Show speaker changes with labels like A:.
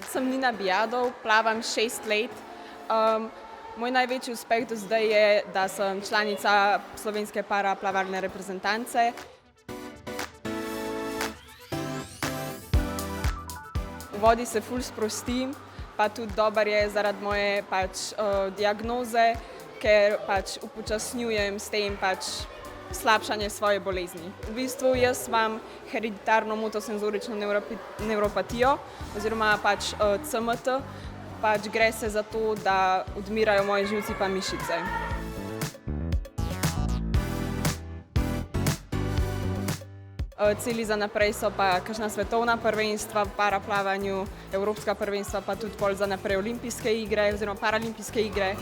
A: Sem Nina Bijadov, plavam 6 let. Moj največji uspeh do zdaj je, da sem članica slovenske paraplavalne reprezentance. V vodi se ful sprostim, pa tudi dober je zaradi moje diagnoze, ker upočasnjujem s tem slabšanje svoje bolezni. V bistvu jaz imam hereditarno motosenzorično nevropatijo oziroma CMT. Gre se za to, da odmirajo moji živci pa mišice. Cilji za naprej so pa kakšna svetovna prvenstva v paraplavanju, evropska prvenstva, pa tudi pol za naprej olimpijske igre oziroma paralimpijske igre.